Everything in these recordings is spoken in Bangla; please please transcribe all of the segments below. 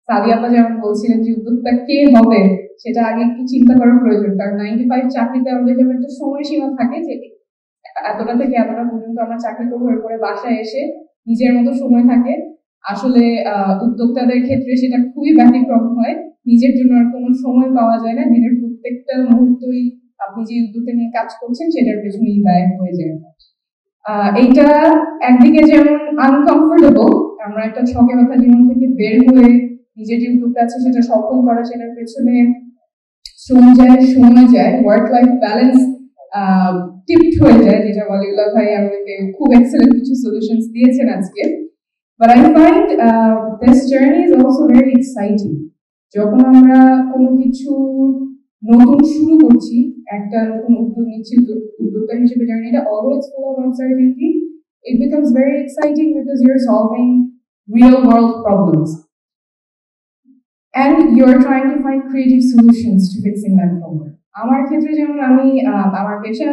সাদিয়া আপা যেমন বলছিলেন যে উদ্যোক্তা কে হবে সেটা আগে একটু চিন্তা করার প্রয়োজন, কারণ 95 চাকরিতে আমাদের যেমন একটা সময়সীমা থাকে যে এতটা থেকে এতটা পর্যন্ত আমরা চাকরি করবো, এরপরে বাসায় এসে নিজের মতো সময় থাকে। আসলে উদ্যোক্তাদের ক্ষেত্রে সেটা খুবই ব্যতিক্রম হয়, নিজের জন্য আর কোনো সময় পাওয়া যায় না, দিনের প্রত্যেকটা মুহূর্তই আপনি যে উদ্যোগটা নিয়ে কাজ করছেন সেটার পেছনেই ব্যয় হয়ে যায়। এইটা একদিকে যেমন আনকমফোর্টেবল, আমরা একটা ছকে বাঁধা জীবন থেকে বের হয়ে নিজের যে উদ্যোগটা আছে সেটা সফল করা, সেটার পেছনে শ্রম যায়, সময় যায়, ওয়ার্ক লাইফ ব্যালেন্স টিপড হয়ে যায়, যেটা ওয়ালিউল্লাহ ভাই আমাদেরকে খুব এক্সেলেন্ট কিছু সলিউশনস দিয়েছেন আজকে। But I find this journey is also very exciting. যখন আমরা কোনো কিছু নতুন শুরু করছি, একটা নতুন উদ্যোগ নিচ্ছি উদ্যোক্তা হিসেবে, জার্নিটা always full of uncertainty, it becomes very exciting because you're solving real world problems and you're trying to find creative solutions to fixing that problem. আমার ক্ষেত্রে যেমন আমি আমার পেশা,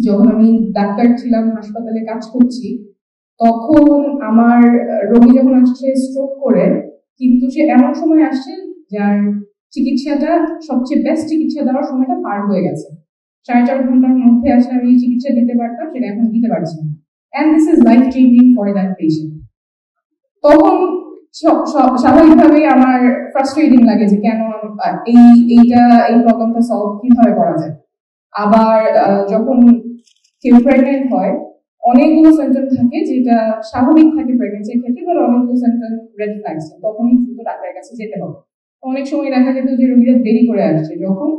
যখন আমি ডাক্তার ছিলাম, হাসপাতালে কাজ করছি, তখন আমার রোগী যখন আসছে স্ট্রোক করে, কিন্তু সে এমন সময় আসছে যার চিকিৎসাটা সবচেয়ে বেস্ট চিকিৎসা দেওয়ার সময়টা পার হয়ে গেছে, 4.5 ঘন্টার মধ্যে আসলে আমি চিকিৎসা দিতে পারতাম, সেটা এখন দিতে পারছি না, and this is life changing for that patient. তখন স্বাভাবিকভাবেই আমার ফ্রাস্ট্রেটিং লাগে যে কেন এই প্রবলেমটা সলভ কিভাবে করা যায়। আবার যখন কেউ প্রেগনেন্ট হয়, অনেকগুলো সিমটম থাকে যেটা স্বাভাবিক থাকে প্রেগনেন্সির ক্ষেত্রে, বাট অনেকগুলো সিমটম রেড ফ্ল্যাগস, তখনই দ্রুত ডাক্তারের কাছে যেতে হবে। অনেক সময় দেখা যেত যে রোগীরা দেরি করে আসছে যখন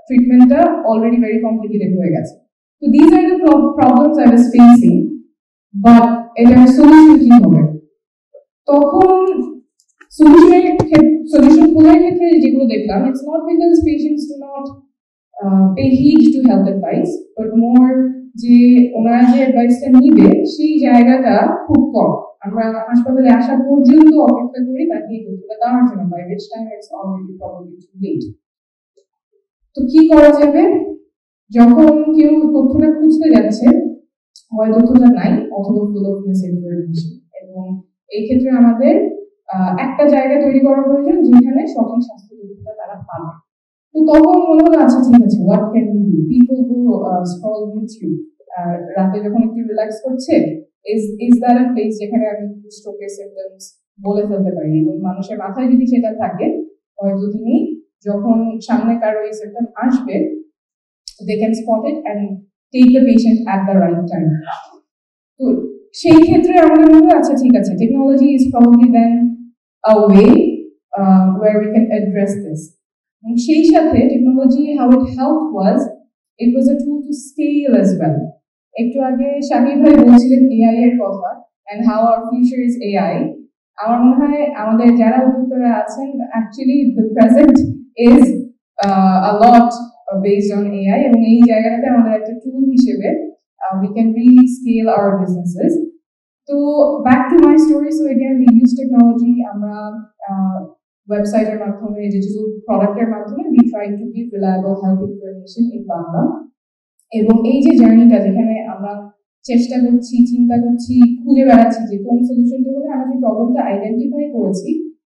ট্রিটমেন্টটা অলরেডি ভেরি কমপ্লিকেটেড হয়ে গেছে। তো this are the problems I was facing, but এটার সলিউশন কি হবে? তখন সলিউশন খোঁজার ক্ষেত্রে যেগুলো দেখলাম, it's not because patients do not pay heed to health advice, but more যে ওনারা যে অ্যাডভাইসটা নিবে সেই জায়গাটা খুব কম। আমরা হাসপাতালে আসা পর্যন্ত অপেক্ষা করি তাকে এই তথ্যটা দেওয়ার জন্য, by which time it's already probably too late. তো কি করা যাবে? যখন কেউ তথ্যটা খুঁজতে যাচ্ছে, হয় তথ্যটা নাই অথবা ফুল অফ মিসইনফরমেশন, এবং এই ক্ষেত্রে আমাদের একটা জায়গা তৈরি করা প্রয়োজন যেখানে সঠিক স্বাস্থ্য তথ্যটা তারা পাবে। তো তখন মনে হলো আচ্ছা ঠিক আছে, what can we do? People who scroll YouTube রাতে যখন একটু রিল্যাক্স করছে, ইজ দ্যাট আ প্লেস যেখানে আমি স্ট্রোকের সিমটমস বলে ফেলতে পারি, এবং মানুষের মাথায় যদি সেটা থাকে, হয়তো তিনি যখন সামনে কারো এই সিমটম আসবে, they can spot it and take the patient at the right time. তো সেই ক্ষেত্রে আমাদের মনে হয় আচ্ছা ঠিক আছে, technology is probably then a way where we can address this. সেই সাথে technology, how it helped was it was a tool to scale as well. একটু আগে শাকিব ভাই বলছিলেন এআই এর কথা, and how our future is AI. আমার মনে হয় আমাদের যারা উদ্যোক্তারা আছেন, actually the present is a lot based on AI, এবং এই জায়গাটাতে আমাদের একটা টুল হিসেবে we can really scale our businesses. So back to my story. So again, we use technology. আমরা ওয়েবসাইটের মাধ্যমে, ডিজিটাল প্রোডাক্টের মাধ্যমে we try to give reliable health information in Bangla. এবং এই যে জার্নিটা, যেখানে আমরা চেষ্টা করছি, চিন্তা করছি, খুঁজে বেড়াচ্ছি যে কোন সলিউশনটা হলে আমরা যে প্রবলেমটা আইডেন্টিফাই করেছি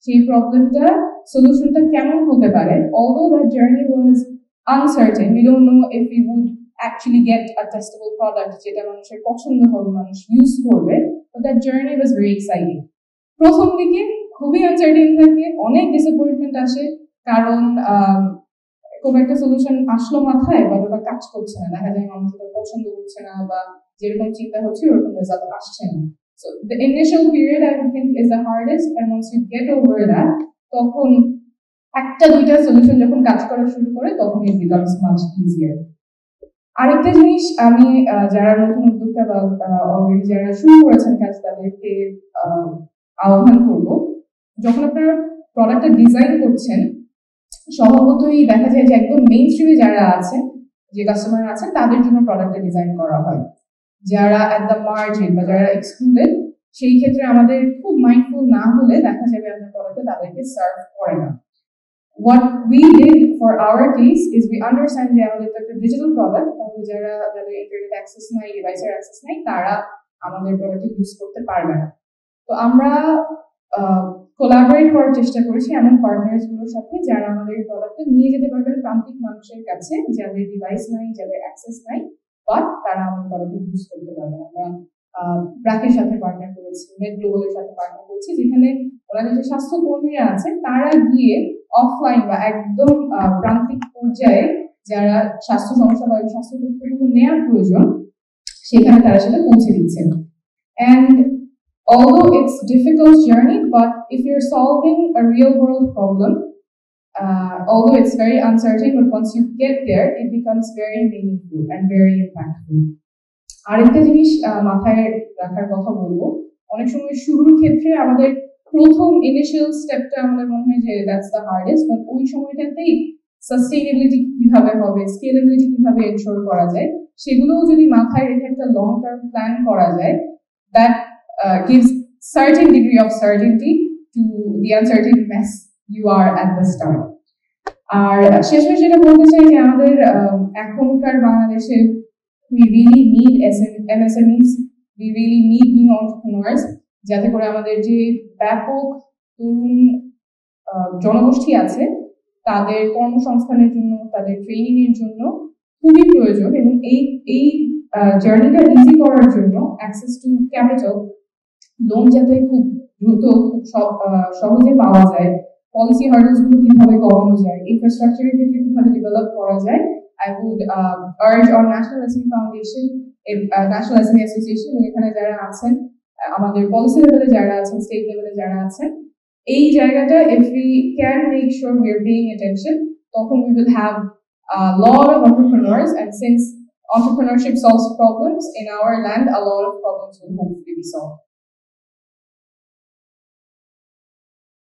সেই প্রবলেমটা সলিউশনটা কেমন হতে পারে, although that journey was uncertain, we don't know if we would actually get a testable product যেটা মানুষের পছন্দ হবে, মানুষ ইউজ করবে, but that journey was very exciting. প্রথম দিকে খুবই আনসার্টেন থাকে, অনেক ডিসঅ্যাপয়েন্টমেন্ট আসে, কারণ কোনো একটা সলিউশন আসলো মাথায়, বা ওটা কাজ করছে না, দেখা যায় মানুষ ওটা পছন্দ করছে না, বা যেরকম চিন্তা হচ্ছে ওরকম রেজাল্ট আসছে না। So the initial period I think is the hardest, and once you get over that, তখন একটা দুইটা সলিউশন যখন কাজ করা শুরু করে, তখন it becomes much easier. আরেকটা জিনিস আমি যারা নতুন উদ্যোক্তা বা অলরেডি যারা শুরু করেছেন কাজ, তাদেরকে আহ্বান করব, যখন আপনারা প্রোডাক্টটা ডিজাইন করছেন, স্বভাবতই দেখা যায় যে একদম মেইন স্ট্রিমে যারা আছেন, যে কাস্টমার আছেন, তাদের জন্য প্রোডাক্টটা ডিজাইন করা হয়। যারা অ্যাট দ্য মার্জিন বা যারা এক্সক্লুডেড, সেই ক্ষেত্রে আমাদের খুব মাইন্ডফুল না হলে দেখা যাবে আপনার প্রোডাক্টটা তাদেরকে সার্ভ করে না। What we did for our case is we understand যে আমাদের তো একটা ডিজিটাল প্রোডাক্ট, তাহলে যাদের ইন্টারনেট অ্যাক্সেস নাই, ডিভাইসের অ্যাক্সেস নাই, তারা আমাদের প্রোডাক্ট ইউজ করতে পারবে না। তো আমরা কোলাবরেট করার চেষ্টা করেছি এমন পার্টনার্স গুলোর সাথে যারা আমাদের প্রোডাক্টটা নিয়ে যেতে পারবেন প্রান্তিক মানুষের কাছে, যাদের ডিভাইস নাই, যাদের অ্যাক্সেস নাই, বাট তারা আমাদের প্রোডাক্ট ইউজ করতে পারবেন। আমরা ব্র্যাকের সাথে পার্টনার করেছি, মেড গ্লোবালের সাথে পার্টনার করেছি, যেখানে ওনাদের যে স্বাস্থ্য কর্মীরা আছে তারা গিয়ে অফলাইন বা একদম প্রান্তিক পর্যায়ে যারা স্বাস্থ্য সমস্যা বা স্বাস্থ্য তথ্যগুলো নেওয়ার প্রয়োজন সেখানে তারা সেটা পৌঁছে দিচ্ছেন। And although it's a difficult journey, but if you're solving a real world problem, although it's very uncertain, but once you get there, it becomes very meaningful and very impactful. আরেকটা জিনিস মাথায় রাখার কথা বলবো, অনেক সময় শুরুর ক্ষেত্রে আমাদের প্রথম ইনিশিয়াল স্টেপটা আমাদের মনে হয় যে দ্যাটস দ্য হার্ডেস্ট, বাট ওই সময়টাতেই সাস্টেইনেবিলিটি কিভাবে হবে, স্কেলেবিলিটি কিভাবে এনশোর করা যায়, সেগুলোও যদি মাথায় রেখে একটা লং টার্ম প্ল্যান করা যায়, that gives certain degree of certainty to the uncertain mess you are at the start. আর শেষমেশ যেটা বলতে চাই যে আমাদের এখনকার বাংলাদেশে we really need MSMEs, we really need new entrepreneurs, যাতে করে আমাদের যে ব্যাপক তরুণ জনগোষ্ঠী আছে তাদের কর্মসংস্থানের জন্য, তাদের ট্রেনিং এর জন্য খুবই প্রয়োজন। এবং এই জার্নিটা ইজি করার জন্য অ্যাক্সেস টু ক্যাপিটাল, লোন যাতে খুব দ্রুত খুব সহজে পাওয়া যায়, পলিসি হার্ডলস গুলো কিভাবে কমানো যায়, ইনফ্রাস্ট্রাকচারের ক্ষেত্রে কিভাবে ডেভেলপ করা যায়, I would urge our National SME Foundation, National SME Association, এখানে যারা আছেন আমাদের পলিসি লেভেলে যারা আছেন, স্টেট লেভেলে যারা আছেন, এই জায়গাটা if we can make sure we are paying attention, তখন we will have a lot of entrepreneurs, and since entrepreneurship solves problems in our land, a lot of problems will hopefully be solved.